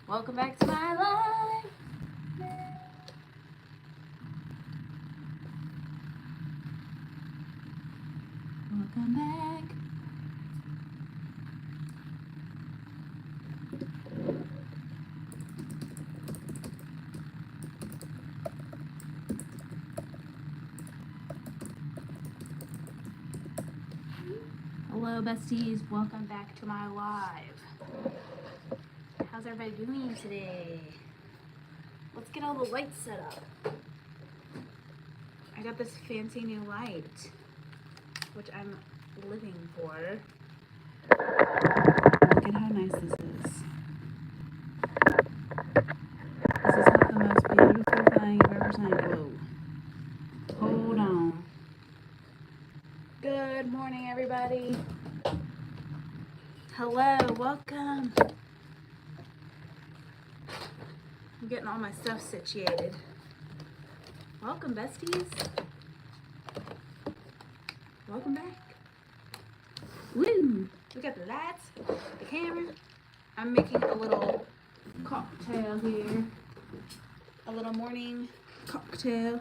Welcome back to my life. Welcome back. Hello, besties. Welcome back to my live. How's everybody doing today? Let's get all the lights set up. I got this fancy new light, which I'm living for. Look at how nice this is. This is the most beautiful thing you've ever seen. Whoa. Hold on. Good morning, everybody. Hello, welcome. I'm getting all my stuff situated. Welcome, besties. Welcome back. Woo! We got the lights, the camera. I'm making a little cocktail here. A little morning cocktail.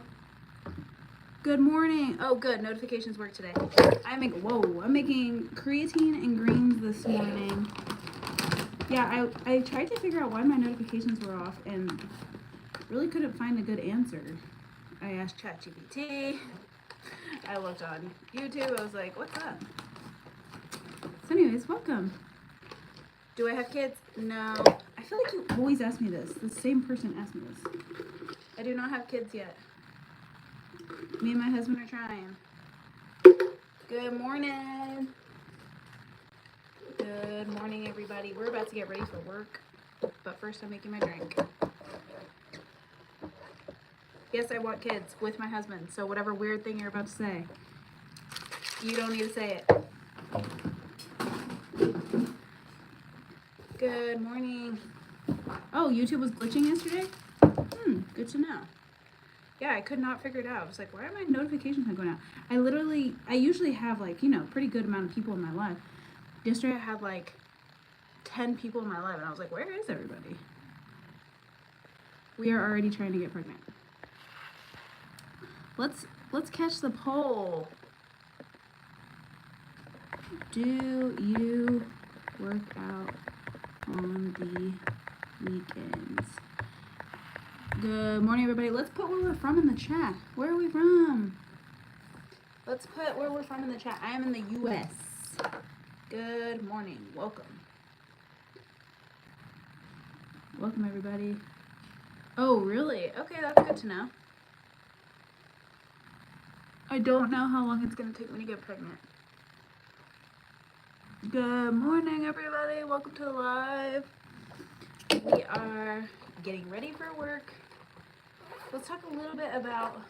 Good morning. Oh, good. Notifications work today. I'm making creatine and greens this morning. Yeah, I tried to figure out why my notifications were off and really couldn't find a good answer. I asked ChatGPT. I looked on YouTube. I was like, what's up? So anyways, welcome. Do I have kids? No. I feel like you always ask me this. The same person asked me this. I do not have kids yet. Me and my husband are trying. Good morning. Good morning, everybody. We're about to get ready for work, but first I'm making my drink. Yes, I want kids with my husband, so whatever weird thing you're about to say, you don't need to say it. Good morning. Oh, YouTube was glitching yesterday? Good to know. Yeah, I could not figure it out. I was like, why are my notifications not going out? I usually have like, pretty good amount of people in my life. Yesterday I had like 10 people in my life and I was like, where is everybody? We are already trying to get pregnant. Let's catch the poll. Do you work out on the weekends? Good morning, everybody. Let's put where we're from in the chat. Where are we from? Let's put where we're from in the chat. I am in the U.S. Good morning. Welcome. Welcome, everybody. Oh, really? Okay, that's good to know. I don't know how long it's going to take me to get pregnant. Good morning, everybody. Welcome to the live. We are getting ready for work. Let's talk a little bit about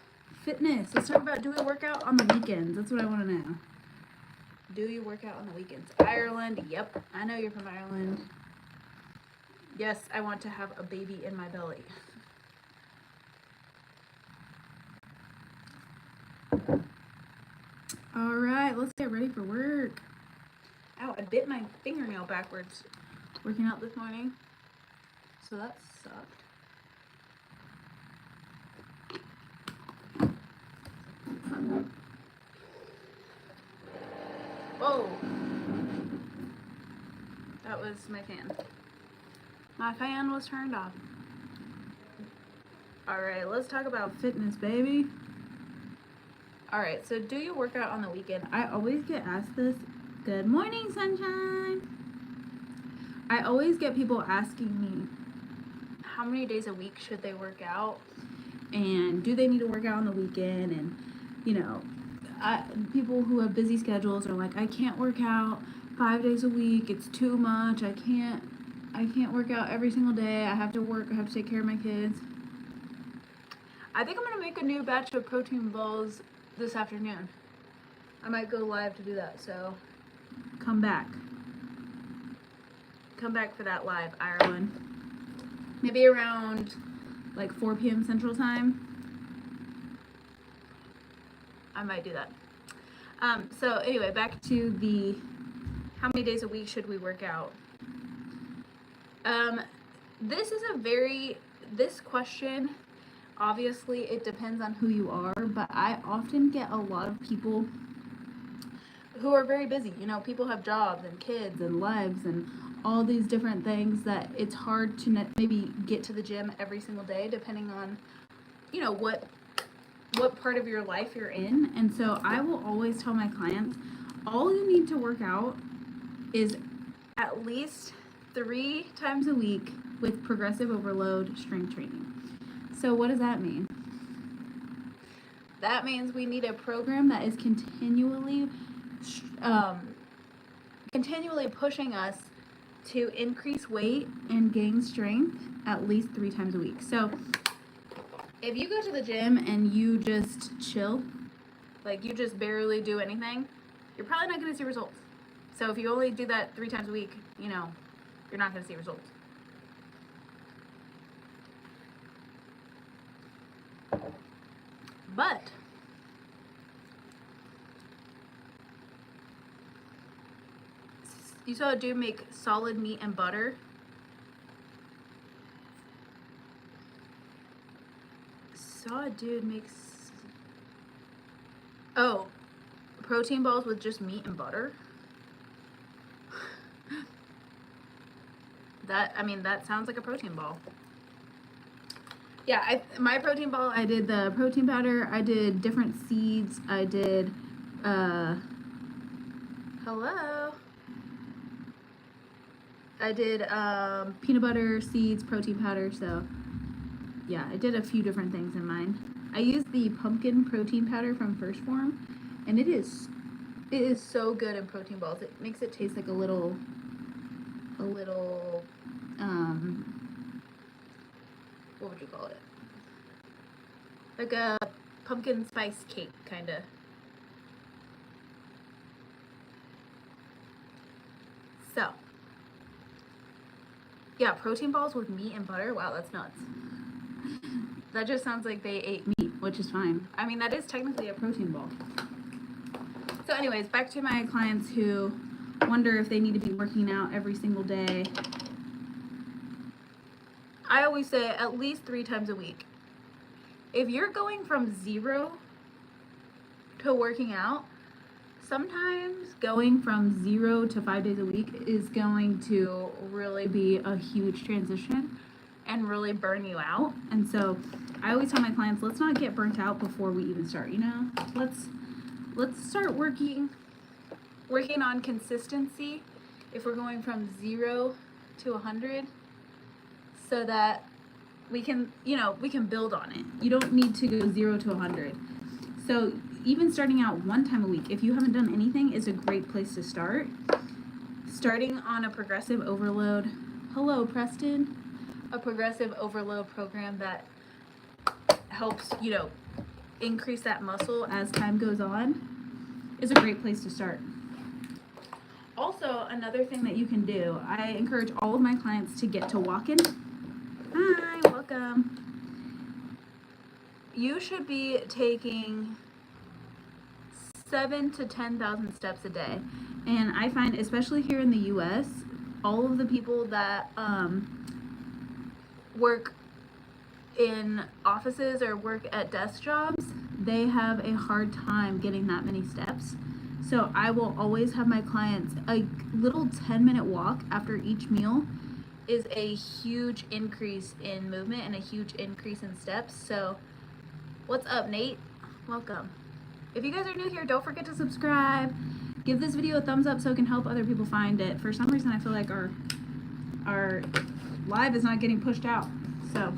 fitness. Let's talk about, do we work out on the weekends? That's what I want to know. Do you work out on the weekends? Ireland, yep. I know you're from Ireland. Yes, I want to have a baby in my belly. All right, let's get ready for work. Ow, I bit my fingernail backwards working out this morning. So that sucked. Whoa. That was my fan. My fan was turned off. All right, let's talk about fitness, baby. All right, so do you work out on the weekend? I always get asked this. Good morning, sunshine. I always get people asking me how many days a week should they work out and do they need to work out on the weekend, and people who have busy schedules are like, I can't work out 5 days a week, it's too much, I can't work out every single day, I have to work, I have to take care of my kids. I think I'm gonna make a new batch of protein balls this afternoon. I might go live to do that, so come back for that live, Ireland. Maybe around like 4 p.m. Central Time. I might do that. So anyway, back to the how many days a week should we work out? this question, obviously it depends on who you are, but I often get a lot of people who are very busy. You know, people have jobs and kids and lives and all these different things that it's hard to maybe get to the gym every single day, depending on, you know, what part of your life you're in. And so I will always tell my clients, all you need to work out is at least 3 times a week with progressive overload strength training. So what does that mean? That means we need a program that is continually pushing us to increase weight and gain strength at least 3 times a week. So if you go to the gym and you just chill, like you just barely do anything, you're probably not going to see results. So if you only do that 3 times a week, you know, you're not going to see results. But you saw a dude make solid meat and butter. Saw a dude make protein balls with just meat and butter. That sounds like a protein ball. Yeah, my protein ball, I did the protein powder, I did different seeds, I did, hello? I did peanut butter, seeds, protein powder, so yeah, I did a few different things in mine. I used the pumpkin protein powder from First Form, and it is so good in protein balls. It makes it taste like a little what would you call it? Like a pumpkin spice cake, kind of. So, yeah, protein balls with meat and butter. Wow, that's nuts. That just sounds like they ate meat, which is fine. I mean, that is technically a protein ball. So anyways, back to my clients who wonder if they need to be working out every single day. I always say at least 3 times a week. If you're going from 0 to working out, sometimes going from 0 to 5 days a week is going to really be a huge transition and really burn you out. And so I always tell my clients, let's not get burnt out before we even start, you know? Let's start working on consistency if we're going from 0 to 100, so that we can build on it. You don't need to go 0 to 100. So even starting out 1 time a week, if you haven't done anything, is a great place to start. Starting on a progressive overload, hello Preston, a progressive overload program that helps, you know, increase that muscle as time goes on, is a great place to start. Also, another thing that you can do, I encourage all of my clients to get to walking. Hi, welcome. You should be taking 7,000 to 10,000 steps a day. And I find, especially here in the US, all of the people that work in offices or work at desk jobs, they have a hard time getting that many steps. So I will always have my clients, a little 10-minute walk after each meal is a huge increase in movement and a huge increase in steps. So what's up, Nate? Welcome. If you guys are new here, don't forget to subscribe. Give this video a thumbs up so it can help other people find it. For some reason, I feel like our live is not getting pushed out. So,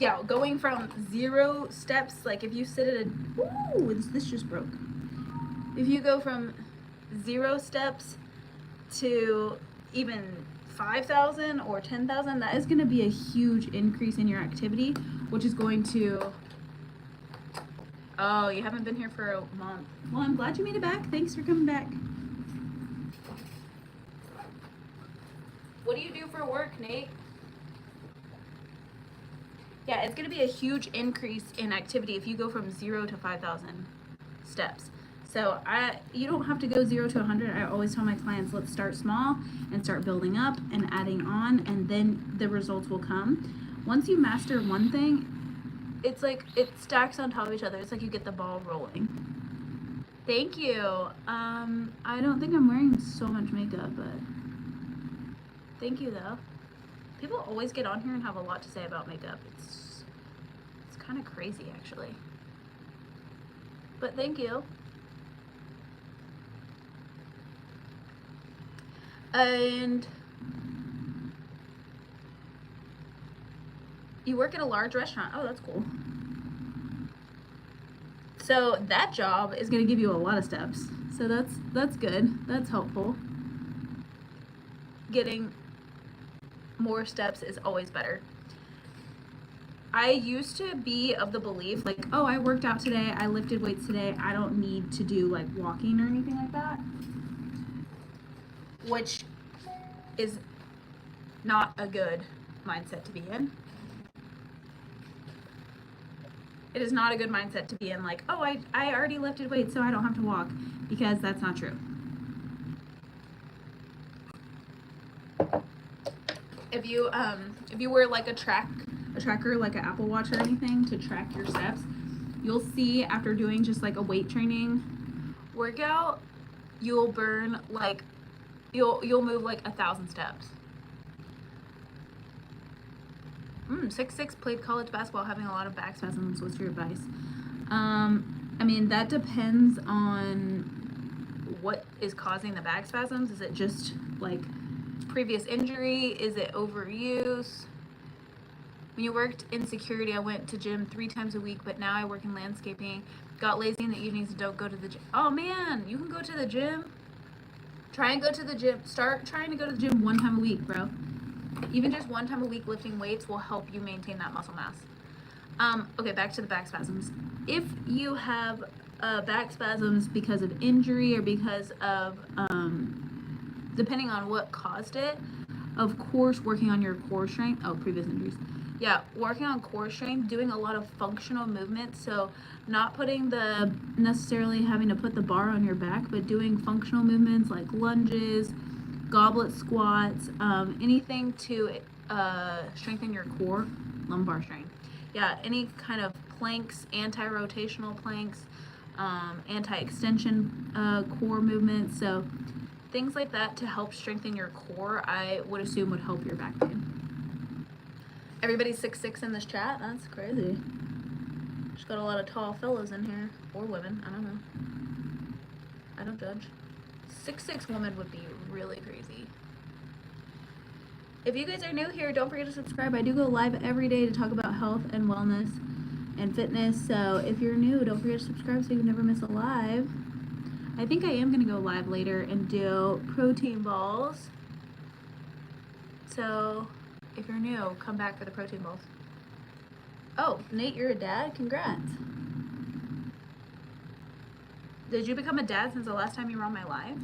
yeah, going from 0 steps, like if you sit at this just broke. If you go from 0 steps to even 5,000 or 10,000, that is going to be a huge increase in your activity, which is going to... Oh, you haven't been here for a month. Well, I'm glad you made it back. Thanks for coming back. What do you do for work, Nate? Yeah, it's going to be a huge increase in activity if you go from 0 to 5,000 steps. So you don't have to go 0 to 100. I always tell my clients, let's start small and start building up and adding on, and then the results will come. Once you master one thing, it's like it stacks on top of each other. It's like you get the ball rolling. Thank you. I don't think I'm wearing so much makeup, but thank you though. People always get on here and have a lot to say about makeup. It's kind of crazy actually. But thank you. And you work at a large restaurant. Oh, that's cool. So that job is going to give you a lot of steps. So that's good. That's helpful. Getting more steps is always better. I used to be of the belief like, oh, I worked out today, I lifted weights today, I don't need to do like walking or anything like that. Which is not a good mindset to be in. It is not a good mindset to be in like, oh, I already lifted weights so I don't have to walk, because that's not true. If you wear like a tracker like an Apple Watch or anything to track your steps, you'll see after doing just like a weight training workout, you'll burn like you'll move like 1,000 steps. 6'6" played college basketball, having a lot of back spasms. What's your advice? I mean, that depends on what is causing the back spasms. Is it just like previous injury? Is it overuse? When you worked in security, I went to gym 3 times a week, but now I work in landscaping. Got lazy in the evenings and don't go to the gym. Oh man, you can go to the gym. Try and go to the gym. Start trying to go to the gym 1 time a week, bro. Even just 1 time a week lifting weights will help you maintain that muscle mass. Okay, back to the back spasms. If you have back spasms because of injury or because of, depending on what caused it, of course, working on your core strength. Oh, previous injuries. Yeah, working on core strength, doing a lot of functional movements. So not putting necessarily having to put the bar on your back, but doing functional movements like lunges, goblet squats, anything to strengthen your core, lumbar strength. Yeah, any kind of planks, anti-rotational planks, anti-extension core movements. So things like that to help strengthen your core, I would assume would help your back pain. Everybody's 6'6" in this chat. That's crazy. Just got a lot of tall fellas in here, or women. I don't know. I don't judge. 6'6" woman would be really crazy. If you guys are new here, don't forget to subscribe. I do go live every day to talk about health and wellness and fitness. So if you're new, don't forget to subscribe so you never miss a live. I think I am going to go live later and do protein balls. So if you're new, come back for the protein balls. Oh, Nate, you're a dad? Congrats. Did you become a dad since the last time you were on my live?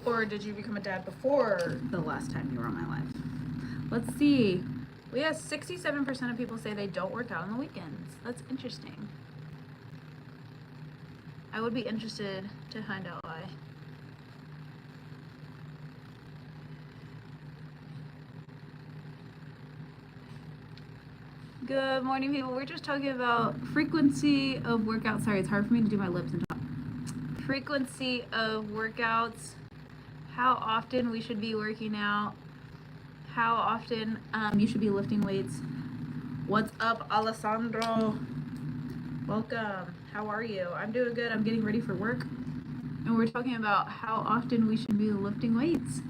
Or did you become a dad before the last time you were on my live? Let's see. We have 67% of people say they don't work out on the weekends. That's interesting. I would be interested to find out why. Good morning, people. We're just talking about frequency of workouts. Sorry, it's hard for me to do my lips and talk. Frequency of workouts, how often we should be working out, how often you should be lifting weights. What's up, Alessandro? Welcome. How are you? I'm doing good. I'm getting ready for work. And we're talking about how often we should be lifting weights.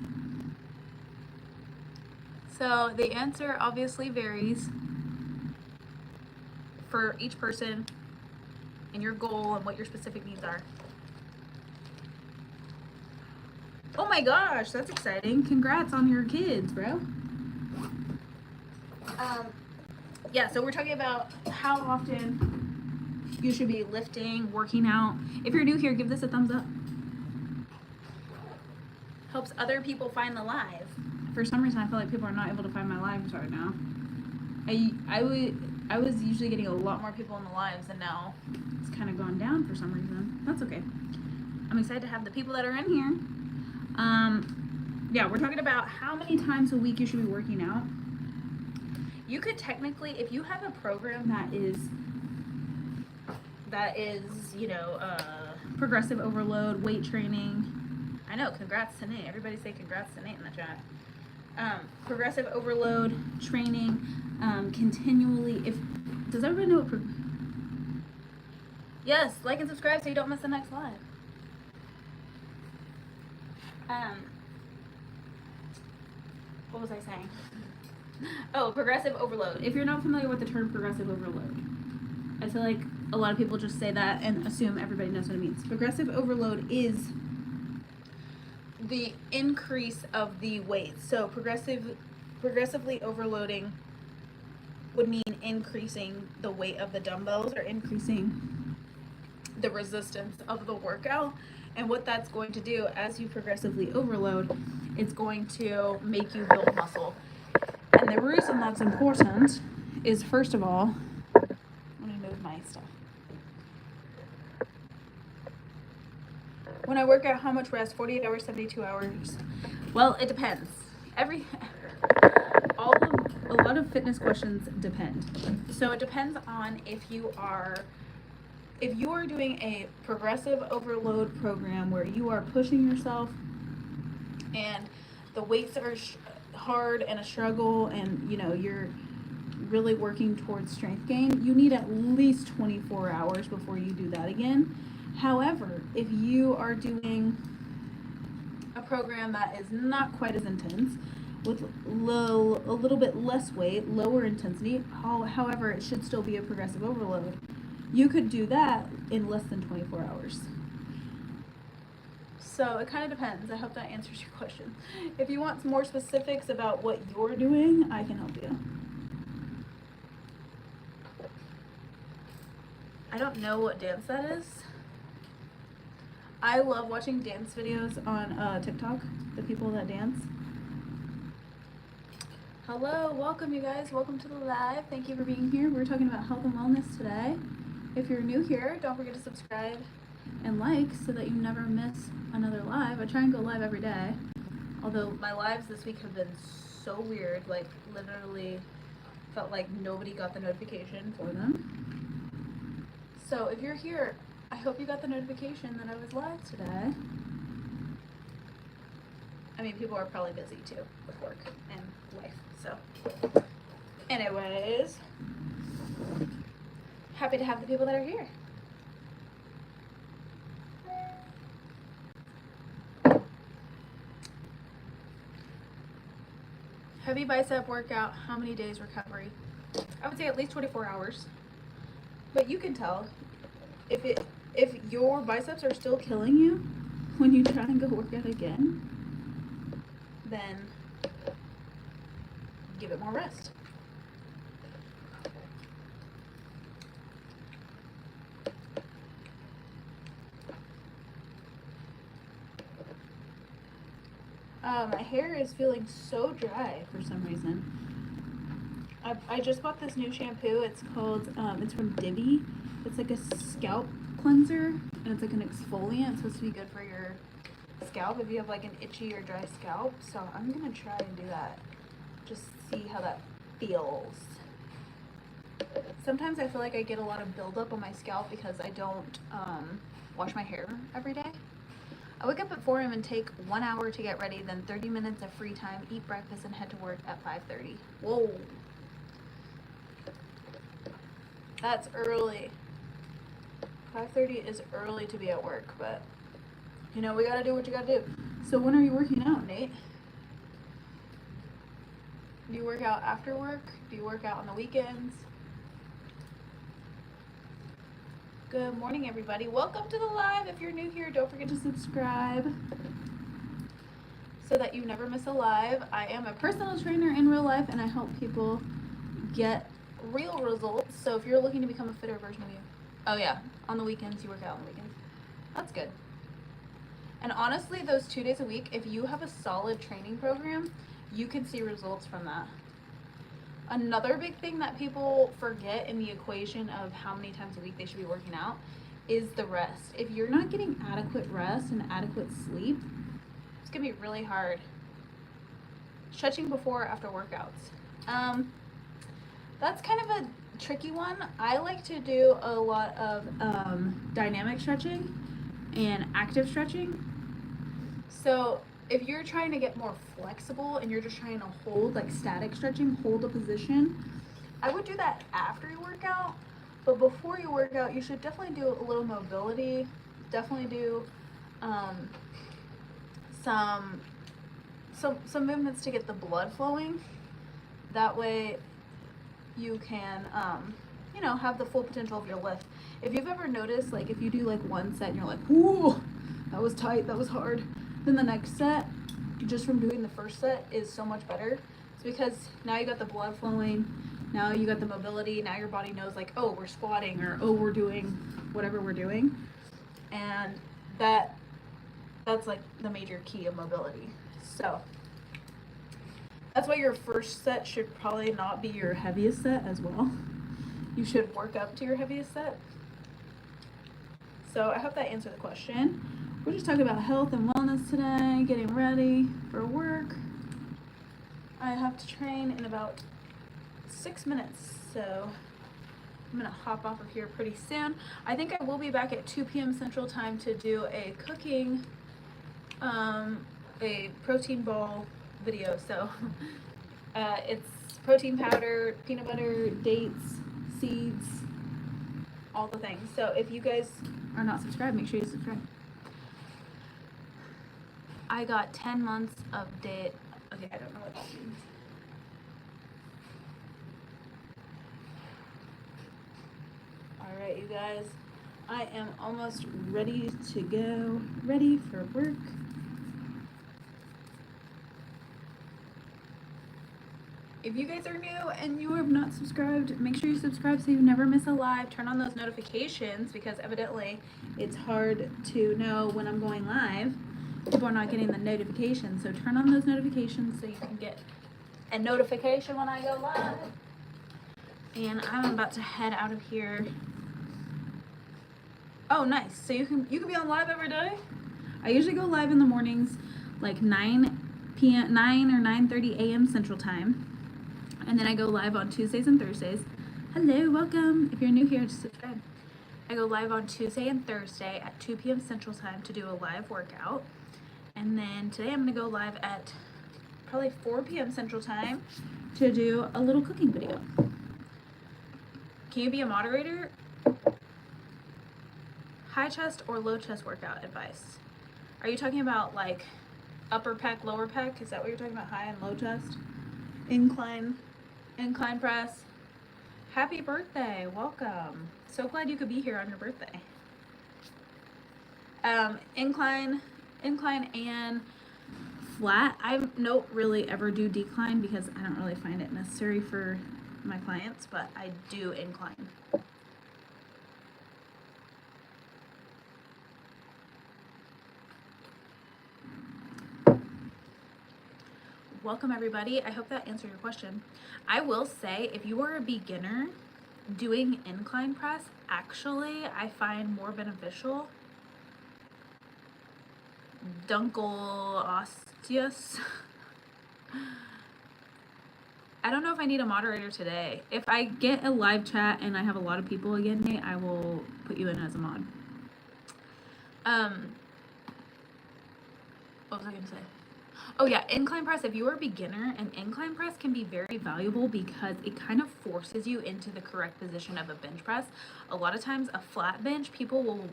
So the answer obviously varies for each person and your goal and what your specific needs are. Oh my gosh, that's exciting. Congrats on your kids, bro. Yeah, so we're talking about how often you should be lifting, working out. If you're new here, give this a thumbs up. Helps other people find the live. For some reason, I feel like people are not able to find my lives right now. I was usually getting a lot more people in the lives, and now it's kind of gone down for some reason. That's okay. I'm excited to have the people that are in here. Yeah, we're talking about how many times a week you should be working out. You could technically, if you have a program that is, you know, progressive overload, weight training. I know, congrats to Nate. Everybody say congrats to Nate in the chat. Progressive overload training, continually. Does everybody know what yes, like and subscribe so you don't miss the next live. What was I saying? Oh, progressive overload. If you're not familiar with the term progressive overload, I feel like a lot of people just say that and assume everybody knows what it means. Progressive overload is the increase of the weight. So progressively overloading would mean increasing the weight of the dumbbells or increasing the resistance of the workout. And what that's going to do as you progressively overload, it's going to make you build muscle. And the reason that's important is, first of all, let me move my stuff. When I work out, how much rest? 48 hours, 72 hours? Well, it depends. A lot of fitness questions depend. So it depends on if you are doing a progressive overload program where you are pushing yourself and the weights are hard and a struggle, and you know you're really working towards strength gain, you need at least 24 hours before you do that again. However, if you are doing a program that is not quite as intense, with a little bit less weight, lower intensity, however, it should still be a progressive overload, you could do that in less than 24 hours. So it kind of depends. I hope that answers your question. If you want some more specifics about what you're doing, I can help you. I don't know what dance that is. I love watching dance videos on TikTok, the people that dance. Hello, welcome you guys. Welcome to the live. Thank you for being here. We're talking about health and wellness today. If you're new here, don't forget to subscribe and like so that you never miss another live. I try and go live every day. Although my lives this week have been so weird, like literally felt like nobody got the notification for them. So if you're here, I hope you got the notification that I was live today. I mean, people are probably busy too with work and life, so. Anyways, happy to have the people that are here. Heavy bicep workout, how many days recovery? I would say at least 24 hours. But you can tell if your biceps are still killing you when you try and go work out again, then give it more rest. My hair is feeling so dry for some reason. I just bought this new shampoo. It's called, it's from Divi. It's like a scalp cleanser, and it's like an exfoliant. It's supposed to be good for your scalp if you have like an itchy or dry scalp. So I'm gonna try and do that. Just see how that feels. Sometimes I feel like I get a lot of buildup on my scalp because I don't wash my hair every day. I wake up at 4 a.m. and take 1 hour to get ready, then 30 minutes of free time, eat breakfast, and head to work at 5:30. Whoa. That's early. 5:30 is early to be at work, but you know, we gotta do what you gotta do. So when are you working out, Nate? Do you work out after work? Do you work out on the weekends? Good morning, everybody. Welcome to the live. If you're new here, don't forget to subscribe so that you never miss a live. I am a personal trainer in real life, and I help people get real results. So if you're looking to become a fitter version of you, oh yeah, on the weekends, you work out on the weekends. That's good. And honestly, those 2 days a week, if you have a solid training program, you can see results from that. Another big thing that people forget in the equation of how many times a week they should be working out is the rest. If you're not getting adequate rest and adequate sleep, it's gonna be really hard. Stretching before or after workouts. That's kind of a tricky one. I like to do a lot of dynamic stretching and active stretching. So if you're trying to get more flexible and you're just trying to hold, like static stretching, hold a position, I would do that after you work out. But before you work out, you should definitely do a little mobility. Definitely do some movements to get the blood flowing. That way you can have the full potential of your lift. If you've ever noticed, like if you do like one set and you're like, ooh, that was tight, that was hard, then the next set, just from doing the first set, is so much better. It's because now you got the blood flowing, now you got the mobility, now your body knows like, oh, we're squatting, or oh, we're doing whatever we're doing. And that's like the major key of mobility. So that's why your first set should probably not be your heaviest set as well. You should work up to your heaviest set. So I hope that answered the question. We're just talking about health and wellness today, getting ready for work. I have to train in about 6 minutes, so I'm gonna hop off of here pretty soon. I think I will be back at 2 p.m. Central Time to do a cooking, a protein ball video. So it's protein powder, peanut butter, dates, seeds, all the things. So if you guys are not subscribed, make sure you subscribe. I got 10 months of date. Okay, I don't know what that means. Alright, you guys. I am almost ready to go. Ready for work. If you guys are new and you have not subscribed, make sure you subscribe so you never miss a live. Turn on those notifications because evidently it's hard to know when I'm going live. People are not getting the notifications, so turn on those notifications so you can get a notification when I go live. And I'm about to head out of here. Oh, nice. So you can be on live every day? I usually go live in the mornings, like 9 p.m., 9 or 9:30 a.m. Central Time. And then I go live on Tuesdays and Thursdays. Hello, welcome. If you're new here, just subscribe. I go live on Tuesday and Thursday at 2 p.m. Central Time to do a live workout. And then today I'm going to go live at probably 4 p.m. Central Time to do a little cooking video. Can you be a moderator? High chest or low chest workout advice? Are you talking about like upper pec, lower pec? Is that what you're talking about? High and low chest? Incline press. Happy birthday. Welcome. So glad you could be here on your birthday. Incline and flat. I don't really ever do decline because I don't really find it necessary for my clients, but I do incline. Welcome everybody. I hope that answered your question. I will say if you are a beginner, doing incline press actually I find more beneficial. Dunkel osteus. I don't know if I need a moderator today. If I get a live chat and I have a lot of people again, Nate, I will put you in as a mod. What was I gonna say? Oh yeah, incline press. If you are a beginner, an incline press can be very valuable because it kind of forces you into the correct position of a bench press. A lot of times a flat bench, people will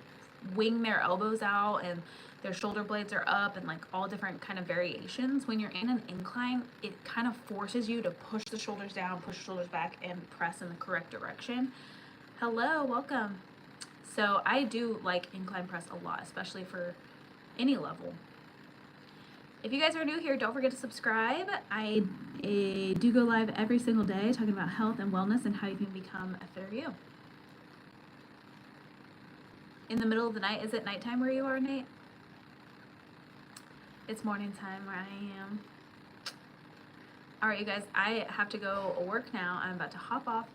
wing their elbows out and their shoulder blades are up and like all different kind of variations. When you're in an incline, it kind of forces you to push the shoulders down, push the shoulders back, and press in the correct direction. Hello, welcome. So I do like incline press a lot, especially for any level. If you guys are new here, don't forget to subscribe. I do go live every single day talking about health and wellness and how you can become a fitter you. In the middle of the night, is it nighttime where you are, Nate? It's morning time where I am. All right, you guys, I have to go work now. I'm about to hop off.